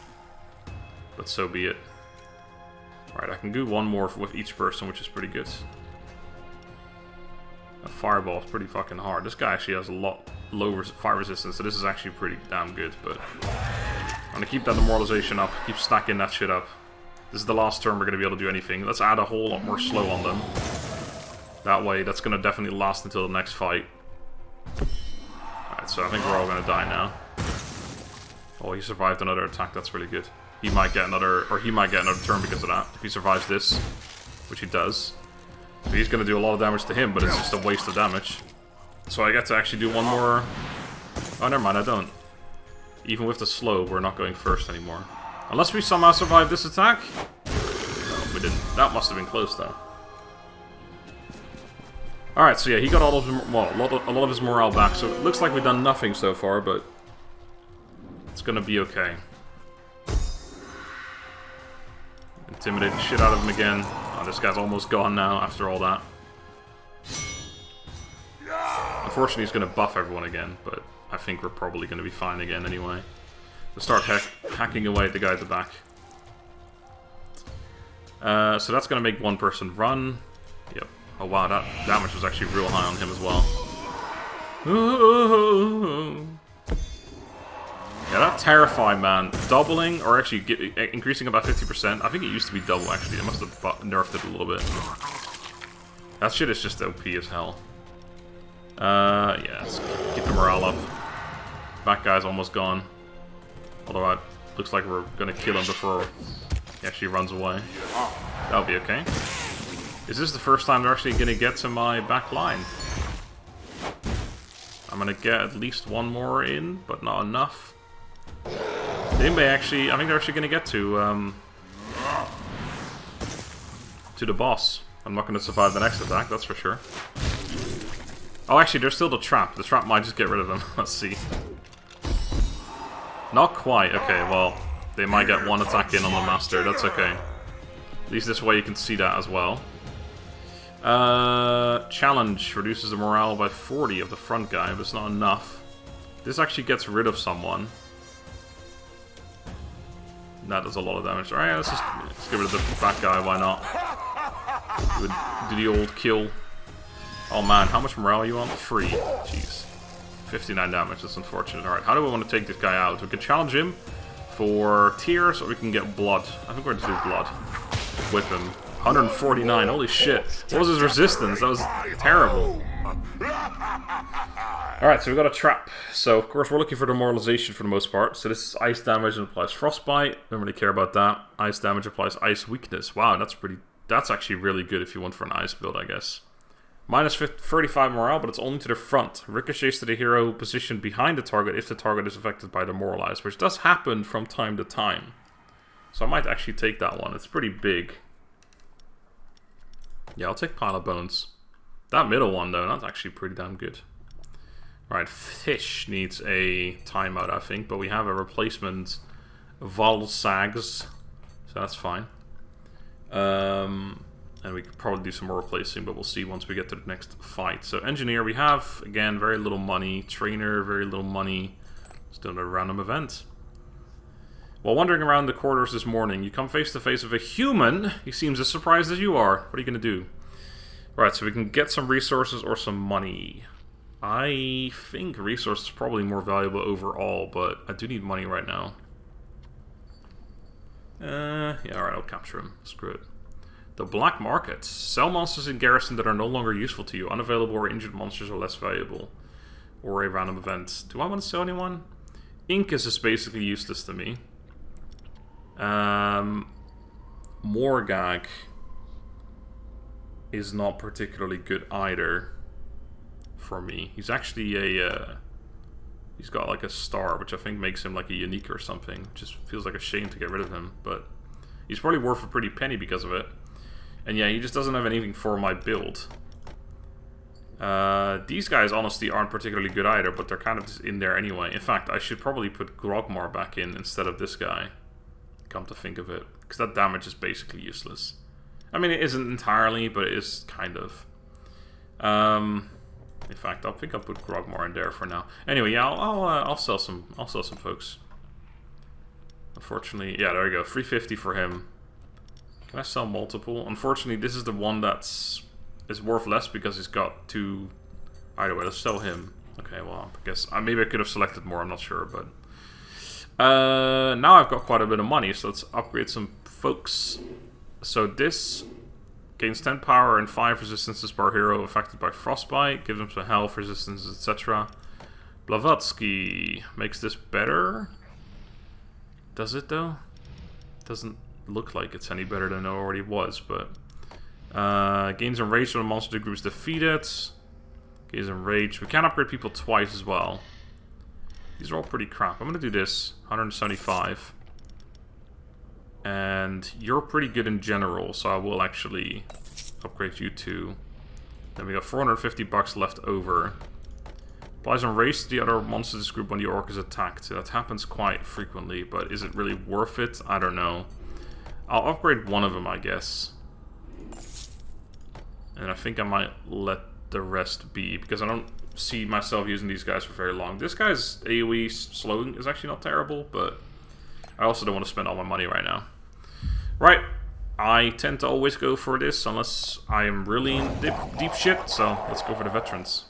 But so be it. Right, I can do one more with each person, which is pretty good. A fireball is pretty fucking hard. This guy actually has a lot low fire resistance, so this is actually pretty damn good. But I'm gonna keep that demoralization up, keep stacking that shit up. This is the last turn we're gonna be able to do anything. Let's add a whole lot more slow on them. That way, that's gonna definitely last until the next fight. Alright, so I think we're all gonna die now. Oh, he survived another attack. That's really good. He might get another, turn because of that, if he survives this, which he does. So he's going to do a lot of damage to him, but it's just a waste of damage. So I get to actually do one more... Oh, never mind, I don't. Even with the slow, we're not going first anymore. Unless we somehow survive this attack? No, we didn't. That must have been close, though. Alright, so yeah, he got all of his, well, a lot of his morale back, so it looks like we've done nothing so far, but... It's going to be okay. Intimidate the shit out of him again. Oh, this guy's almost gone now after all that. Unfortunately, he's going to buff everyone again, but I think we're probably going to be fine again anyway. We'll start hacking away at the guy at the back. So that's going to make one person run. Yep. Oh wow, that damage was actually real high on him as well. Yeah, that Terrify, man. Doubling, or actually increasing about 50%. I think it used to be double, actually. It must have nerfed it a little bit. That shit is just OP as hell. Yeah, let's keep the morale up. Back guy's almost gone. Although it looks like we're gonna kill him before he actually runs away. That'll be okay. Is this the first time they're actually gonna get to my back line? I'm gonna get at least one more in, but not enough. They may actually, I think they're actually going to get to the boss. I'm not going to survive the next attack, that's for sure. Oh, actually, there's still the trap. The trap might just get rid of them. Let's see. Not quite. Okay, well, they might get one attack in on the master. That's okay. At least this way you can see that as well. Challenge reduces the morale by 40 of the front guy, but it's not enough. This actually gets rid of someone. That does a lot of damage. Alright, let's get rid of the fat guy, why not? Do the old kill. Oh man, how much morale are you on? 3. Jeez. 59 damage, that's unfortunate. Alright, how do we want to take this guy out? We can challenge him for tears, or we can get blood. I think we're going to do blood. Whip him. 149, holy shit. What was his resistance? That was terrible. Alright, so we got a trap. So, of course, we're looking for demoralization for the most part. So this is ice damage and applies frostbite. Don't really care about that. Ice damage applies ice weakness. Wow, that's actually really good if you want for an ice build, I guess. Minus 35 morale, but it's only to the front. Ricochets to the hero positioned behind the target if the target is affected by demoralize, which does happen from time to time. So I might actually take that one. It's pretty big. Yeah, I'll take Pile of Bones. That middle one, though, that's actually pretty damn good. Right, Fish needs a timeout, I think, but we have a replacement Valsags, so that's fine. And we could probably do some more replacing, but we'll see once we get to the next fight. So Engineer, we have, again, very little money. Trainer, very little money. Let's do another random event. While wandering around the corridors this morning, you come face to face with a human. He seems as surprised as you are. What are you going to do? Right, so we can get some resources or some money. I think resources is probably more valuable overall, but I do need money right now. Yeah, alright, I'll capture him. Screw it. The Black Market. Sell monsters in Garrison that are no longer useful to you. Unavailable or injured monsters are less valuable. Or a random event. Do I want to sell anyone? Incus is basically useless to me. Morgag is not particularly good either for me. He's actually a he's got like a star, which I think makes him like a unique or something. Just feels like a shame to get rid of him, but he's probably worth a pretty penny because of it. And yeah, he just doesn't have anything for my build. These guys honestly aren't particularly good either, but they're kind of just in there anyway. In fact, I should probably put Grogmar back in instead of this guy. Come to think of it, because that damage is basically useless. I mean, it isn't entirely, but it is kind of. In fact, I think I'll put Grogmar in there for now. Anyway, yeah, I'll sell some. I'll sell some folks. Unfortunately, yeah, there we go. 350 for him. Can I sell multiple? Unfortunately, this is the one is worth less because he's got 2. Either way, let's sell him. Okay, well, I guess maybe I could have selected more. I'm not sure, but. Now I've got quite a bit of money, so let's upgrade some folks. So this gains 10 power and 5 resistances per hero affected by frostbite, gives him some health, resistance, etc. Blavatsky makes this better. Does it though? Doesn't look like it's any better than it already was, but gains enraged when a monster group is defeated. Gains enraged. We can upgrade people twice as well. These are all pretty crap. I'm going to do this. 175. And you're pretty good in general, so I will actually upgrade you too. Then we got 450 bucks left over. Applies on race to the other monsters in this group when the orc is attacked. That happens quite frequently, but is it really worth it? I don't know. I'll upgrade one of them, I guess. And I think I might let the rest be, because I don't see myself using these guys for very long. This guy's AoE slowing is actually not terrible, but I also don't want to spend all my money right now. Right, I tend to always go for this unless I am really in deep shit, so let's go for the veterans.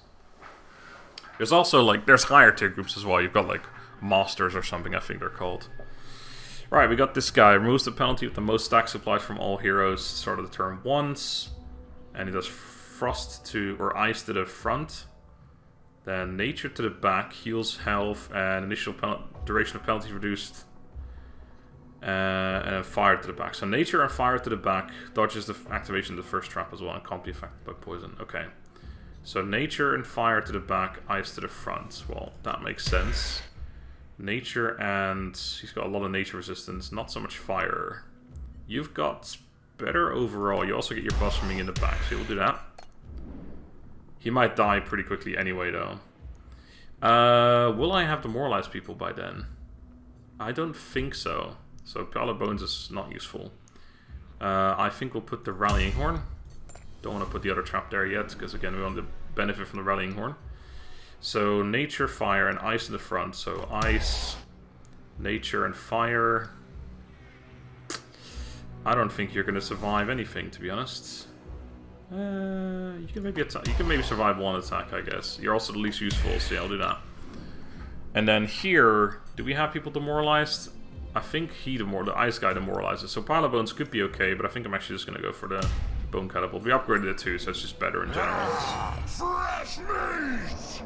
There's also like, there's higher tier groups as well. You've got like masters or something, I think they're called. Right, we got this guy. Removes the penalty with the most stacks applied from all heroes. Start of the turn once. And he does frost to, or ice to the front. Then nature to the back, heals health, and initial duration of penalty reduced. And then fire to the back. So nature and fire to the back dodges the activation of the first trap as well and can't be affected by poison. Okay. So nature and fire to the back, ice to the front. Well, that makes sense. Nature and... he's got a lot of nature resistance, not so much fire. You've got better overall. You also get your buffs from being in the back, so we'll do that. He might die pretty quickly anyway, though. Will I have demoralized people by then? I don't think so. So Pile of Bones is not useful. I think we'll put the Rallying Horn. Don't want to put the other trap there yet, because again, we want to benefit from the Rallying Horn. So nature, fire, and ice in the front. So ice, nature, and fire. I don't think you're going to survive anything, to be honest. You can maybe survive one attack, I guess. You're also the least useful, so yeah, I'll do that. And then here, do we have people demoralized? I think the ice guy demoralizes. So pile of bones could be okay, but I think I'm actually just going to go for the bone catapult. We upgraded it too, so it's just better in general. Fresh meat!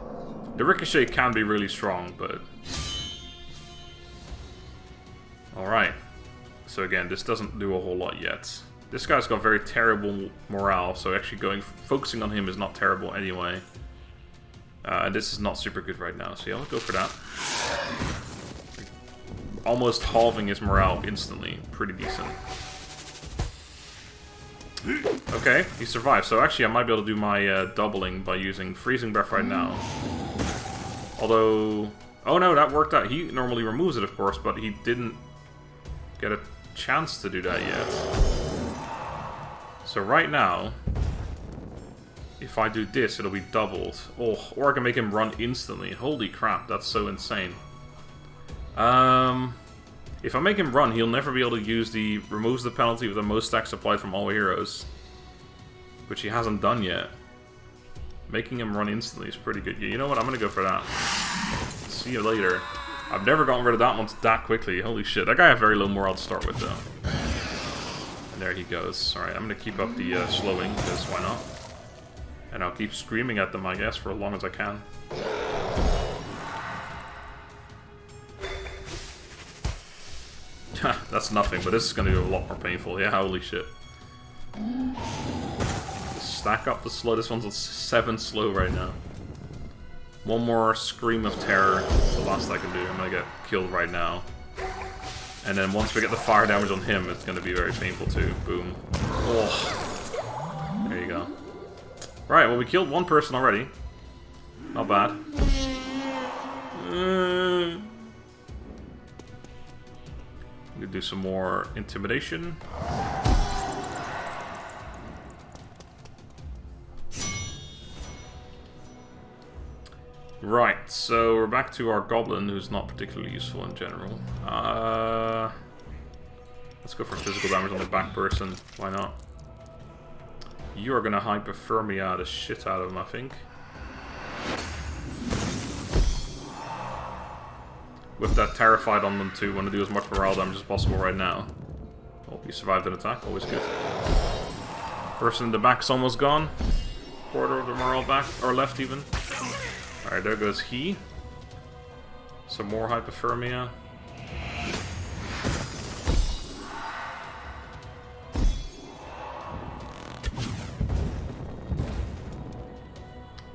The ricochet can be really strong, but... Alright. So again, this doesn't do a whole lot yet. This guy's got very terrible morale, so actually focusing on him is not terrible anyway. And this is not super good right now, so yeah, I'll go for that. Almost halving his morale instantly. Pretty decent. Okay, he survived. So actually I might be able to do my doubling by using Freezing Breath right now. Although... Oh no, that worked out. He normally removes it, of course, but he didn't get a chance to do that yet. So right now, if I do this, it'll be doubled. Oh, or I can make him run instantly. Holy crap, that's so insane. If I make him run, he'll never be able to use the removes the penalty with the most stacks applied from all heroes, which he hasn't done yet. Making him run instantly is pretty good. You know what? I'm gonna go for that. See you later. I've never gotten rid of that one that quickly. Holy shit. That guy had very low morale to start with, though. And there he goes. Alright, I'm gonna keep up the slowing, because why not? And I'll keep screaming at them, I guess, for as long as I can. That's nothing, but this is gonna be a lot more painful. Yeah, holy shit. Just stack up the slow. This one's at 7 slow right now. One more scream of terror. That's the last I can do. I'm gonna get killed right now. And then once we get the fire damage on him, it's gonna be very painful too. Boom. Oh. There you go. Right, well we killed one person already. Not bad. I'm gonna do some more intimidation. Right, so we're back to our goblin, who's not particularly useful in general. Let's go for physical damage on the back person. Why not? You are gonna hypothermia the shit out of him, I think. With that terrified on them too, want to do as much morale damage as possible right now. Oh, he survived an attack, always good. Person in the back's almost gone. Quarter of the morale back, or left even. Alright, there goes he. Some more hypothermia.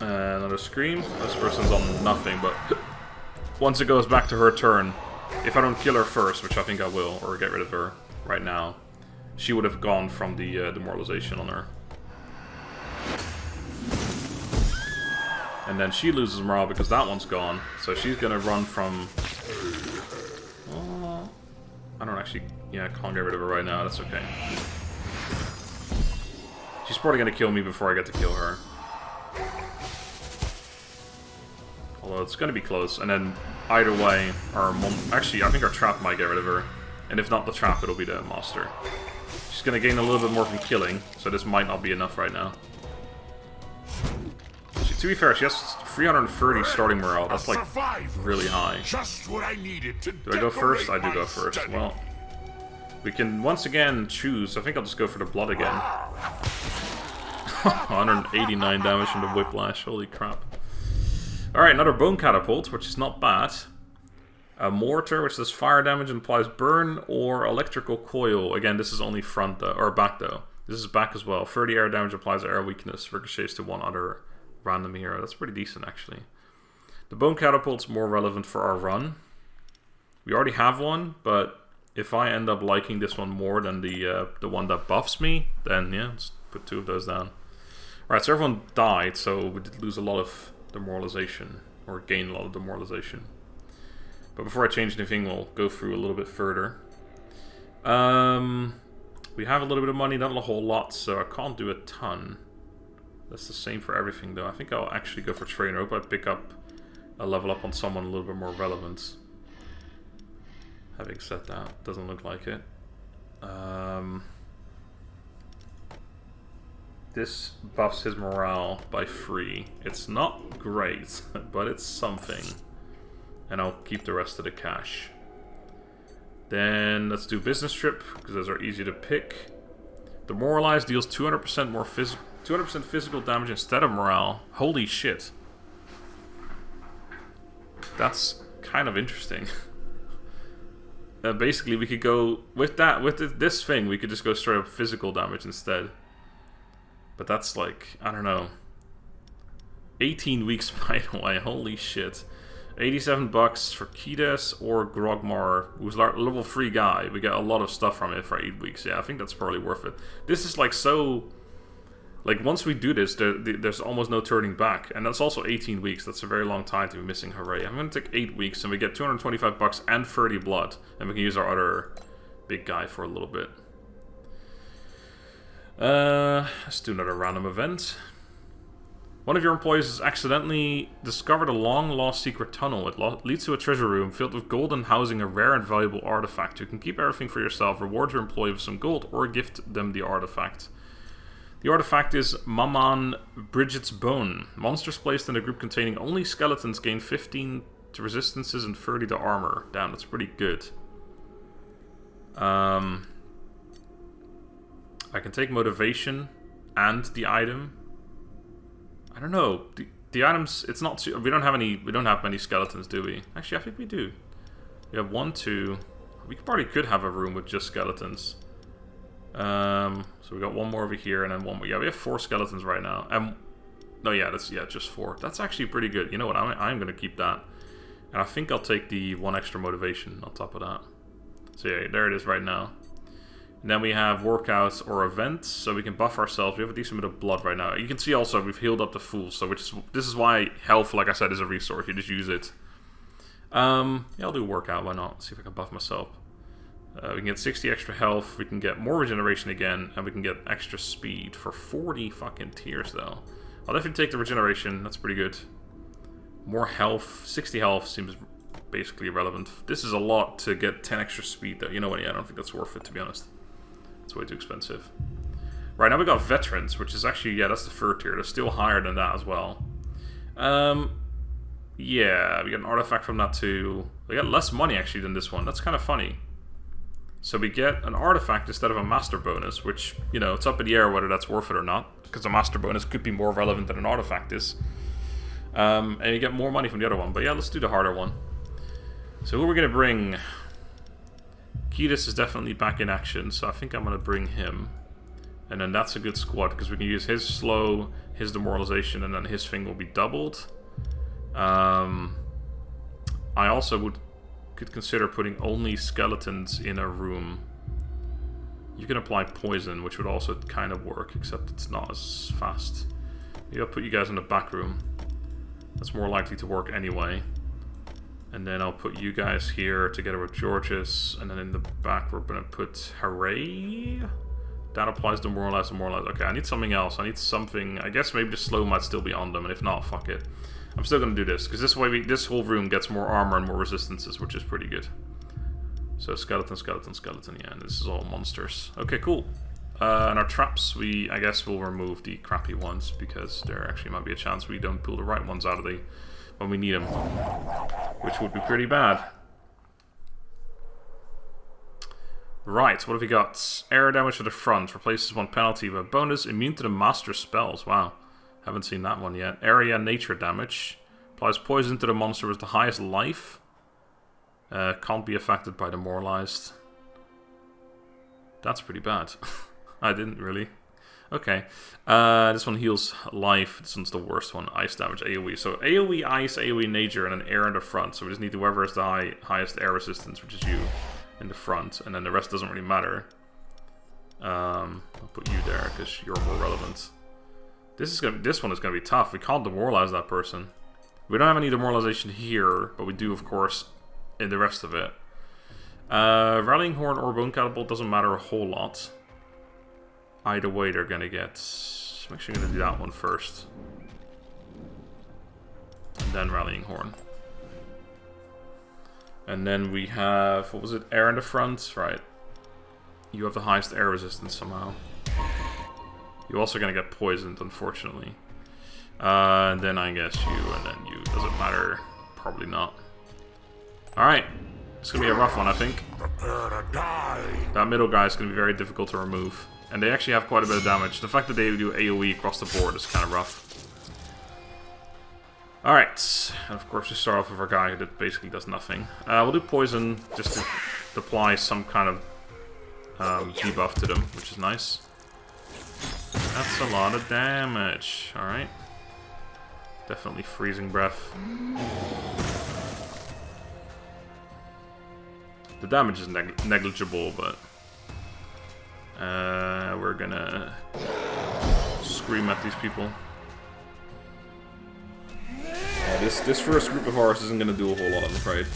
Another scream. This person's on nothing, but once it goes back to her turn, if I don't kill her first, which I think I will, or get rid of her right now, she would have gone from the demoralization on her. And then she loses morale because that one's gone, so she's gonna run from... I don't actually... Yeah, I can't get rid of her right now, that's okay. She's probably gonna kill me before I get to kill her. Although it's gonna be close, and then either way, actually, I think our trap might get rid of her. And if not the trap, it'll be the monster. She's gonna gain a little bit more from killing, so this might not be enough right now. To be fair, she has 330 starting morale. That's like really high. Just what I needed to do I go first? I do go first. Study. Well, we can once again choose. I think I'll just go for the blood again. 189 damage from the whiplash. Holy crap. Alright, another bone catapult, which is not bad. A mortar, which does fire damage and applies burn, or electrical coil. Again, this is only front though, or back though. This is back as well. 30 air damage applies air weakness, ricochets to one other random hero. That's pretty decent, actually. The bone catapult's more relevant for our run. We already have one, but if I end up liking this one more than the one that buffs me, then yeah, let's put 2 of those down. Alright, so everyone died, so we did lose a lot of demoralization, or gain a lot of demoralization. But before I change anything, we'll go through a little bit further. We have a little bit of money, not a whole lot, so I can't do a ton. That's the same for everything, though. I think I'll actually go for Train Rope. I pick up a level up on someone a little bit more relevant. Having said that, doesn't look like it. This buffs his morale by 3. It's not great, but it's something. And I'll keep the rest of the cash. Then let's do business trip, because those are easy to pick. Demoralize deals 200% more 200% physical damage instead of morale. Holy shit. That's kind of interesting. Basically, we could go with that, with this thing, we could just go straight up physical damage instead. But that's like, I don't know. 18 weeks by the way, holy shit. 87 bucks for Kides or Grogmar, who's a level 3 guy. We get a lot of stuff from it for 8 weeks. Yeah, I think that's probably worth it. This is like so... Like, once we do this, there's almost no turning back. And that's also 18 weeks. That's a very long time to be missing. Hooray. I'm going to take 8 weeks, and we get 225 bucks and 30 blood. And we can use our other big guy for a little bit. Let's do another random event. One of your employees has accidentally discovered a long-lost secret tunnel. It leads to a treasure room filled with gold and housing a rare and valuable artifact. You can keep everything for yourself, reward your employee with some gold, or gift them the artifact. The artifact is Maman Bridget's Bone. Monsters placed in a group containing only skeletons gain 15 to resistances and 30 to armor. Damn, that's pretty good. I can take motivation and the item. I don't know. The items, it's not too, we don't have many skeletons, do we? Actually, I think we do. We have 1, 2. We probably could have a room with just skeletons. So we got one more over here and then one more. Yeah, we have 4 skeletons right now. No, yeah, that's just 4. That's actually pretty good. You know what? I'm going to keep that. And I think I'll take the 1 extra motivation on top of that. So yeah, there it is right now. And then we have workouts or events, so we can buff ourselves. We have a decent bit of blood right now. You can see also we've healed up the full, so this is why health, like I said, is a resource. You just use it. Yeah, I'll do workout. Why not? See if I can buff myself. We can get 60 extra health. We can get more regeneration again, and we can get extra speed for 40 fucking tiers though. I'll definitely take the regeneration. That's pretty good. More health. 60 health seems basically irrelevant. This is a lot to get 10 extra speed though. You know what? Yeah, I don't think that's worth it, to be honest. It's way too expensive. Right, now we got veterans, which is actually, yeah, that's the 3rd tier. They're still higher than that as well. Yeah, we get an artifact from that too. We got less money actually than this one. That's kind of funny. So we get an artifact instead of a master bonus, which, you know, it's up in the air whether that's worth it or not, because a master bonus could be more relevant than an artifact is. And you get more money from the other one. But yeah, let's do the harder one. So who are we going to bring? Kiedis is definitely back in action, so I think I'm going to bring him. And then that's a good squad, because we can use his slow, his demoralization, and then his thing will be doubled. I also could consider putting only skeletons in a room. You can apply poison, which would also kind of work, except it's not as fast. Maybe I'll put you guys in the back room. That's more likely to work anyway. And then I'll put you guys here together with Georges. And then in the back we're going to put Hooray. That applies to demoralize. Okay, I need something else. I need something. I guess maybe the slow might still be on them. And if not, fuck it. I'm still going to do this. Because this way this whole room gets more armor and more resistances, which is pretty good. So skeleton, skeleton, skeleton. Yeah, and this is all monsters. Okay, cool. And our traps, I guess we'll remove the crappy ones. Because there actually might be a chance we don't pull the right ones out of the... when we need them, which would be pretty bad. Right, what have we got? Air damage to the front. Replaces 1 penalty with a bonus. Immune to the master spells. Wow. Haven't seen that one yet. Area nature damage. Applies poison to the monster with the highest life. Can't be affected by demoralized. That's pretty bad. I didn't really. Okay. This one heals life. This one's the worst one. Ice damage, AoE. So AoE ice, AoE nature, and an air in the front. So we just need whoever has the highest air resistance, which is you, in the front. And then the rest doesn't really matter. I'll put you there, because you're more relevant. This one is going to be tough. We can't demoralize that person. We don't have any demoralization here, but we do, of course, in the rest of it. Rallying Horn or Bone Catapult doesn't matter a whole lot. Either way, they're gonna get... I'm actually gonna do that one first. And then Rallying Horn. And then we have, what was it, air in the front? Right. You have the highest air resistance somehow. You're also gonna get poisoned, unfortunately. And then I guess you, and then you. Does it matter? Probably not. Alright. It's gonna be a rough one, I think. Prepare to die. That middle guy is gonna be very difficult to remove. And they actually have quite a bit of damage. The fact that they do AoE across the board is kind of rough. Alright. And of course we start off with our guy that basically does nothing. We'll do poison just to apply some kind of debuff to them, which is nice. That's a lot of damage. Alright. Definitely freezing breath. The damage is negligible, but we're gonna scream at these people. Yeah, this first group of ours isn't gonna do a whole lot, I'm afraid.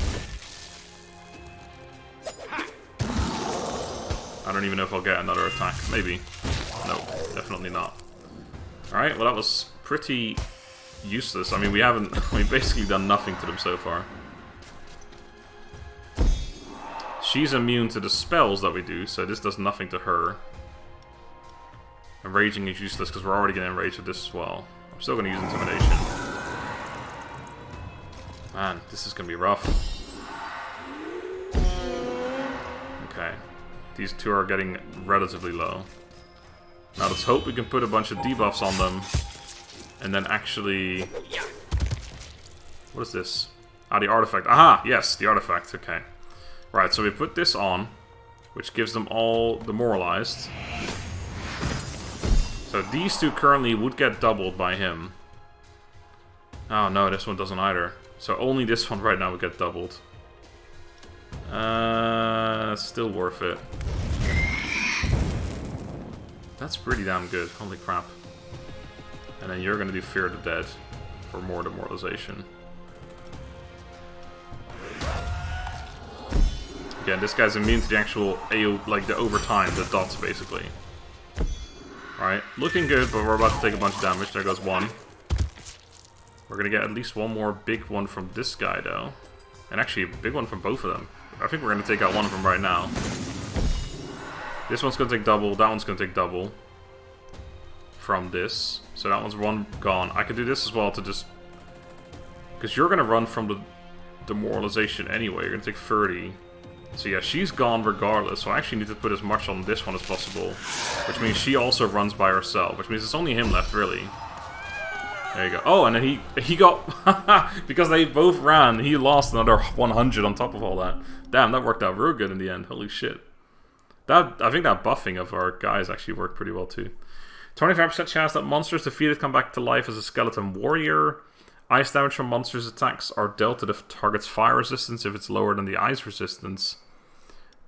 I don't even know if I'll get another attack. Maybe. No, definitely not. Alright, well that was pretty useless. I mean, we've basically done nothing to them so far. She's immune to the spells that we do, so this does nothing to her. And raging is useless because we're already getting enraged with this as well. I'm still going to use intimidation. Man, this is going to be rough. Okay. These two are getting relatively low. Now let's hope we can put a bunch of debuffs on them. And then actually... What is this? Ah, the artifact. Aha! Yes, the artifact. Okay. Right, so we put this on, which gives them all demoralized. So these two currently would get doubled by him. Oh no, this one doesn't either. So only this one right now would get doubled. Still worth it. That's pretty damn good, holy crap. And then you're gonna do Fear the Dead for more demoralization. Again, this guy's immune to the actual AO, like the overtime, the dots basically. Alright, looking good, but we're about to take a bunch of damage. There goes one. We're gonna get at least one more big one from this guy though. And actually a big one from both of them. I think we're gonna take out one of them right now. This one's gonna take double, that one's gonna take double. From this. So that one's one gone. I could do this as well to just... Because you're gonna run from the demoralization anyway. You're gonna take 30. So yeah, she's gone regardless, so I actually need to put as much on this one as possible. Which means she also runs by herself, which means it's only him left, really. There you go. Oh, and then he got... because they both ran, he lost another 100 on top of all that. Damn, that worked out real good in the end. Holy shit. I think that buffing of our guys actually worked pretty well too. 25% chance that monsters defeated come back to life as a skeleton warrior. Ice damage from monsters' attacks are dealt to the target's fire resistance if it's lower than the ice resistance.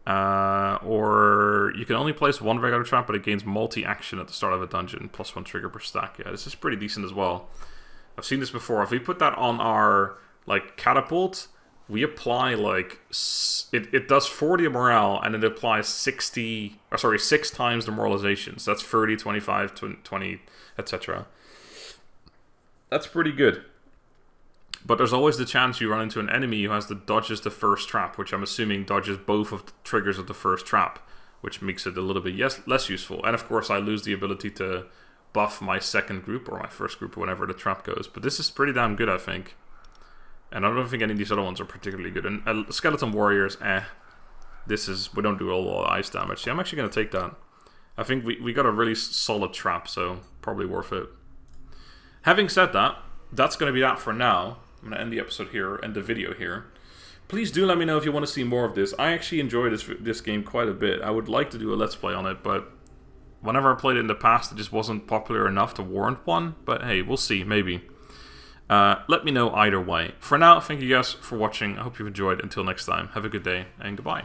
Or you can only place one regular trap, but it gains multi-action at the start of a dungeon. +1 trigger per stack. Yeah, this is pretty decent as well. I've seen this before. If we put that on our like catapult, we apply like... It does 40 morale, and it applies 6 times demoralization. So that's 30, 25, 20, etc. That's pretty good. But there's always the chance you run into an enemy who has the dodges the first trap, which I'm assuming dodges both of the triggers of the first trap, which makes it a little bit less useful. And of course I lose the ability to buff my second group, or my first group, or whenever the trap goes. But this is pretty damn good, I think. And I don't think any of these other ones are particularly good. And Skeleton Warriors, we don't do a lot of ice damage. See, I'm actually going to take that. I think we got a really solid trap, so probably worth it. Having said that, that's going to be that for now. I'm going to end the episode here, end the video here. Please do let me know if you want to see more of this. I actually enjoy this game quite a bit. I would like to do a Let's Play on it, but whenever I played it in the past, it just wasn't popular enough to warrant one. But hey, we'll see, maybe. Let me know either way. For now, thank you guys for watching. I hope you've enjoyed. Until next time, have a good day, and goodbye.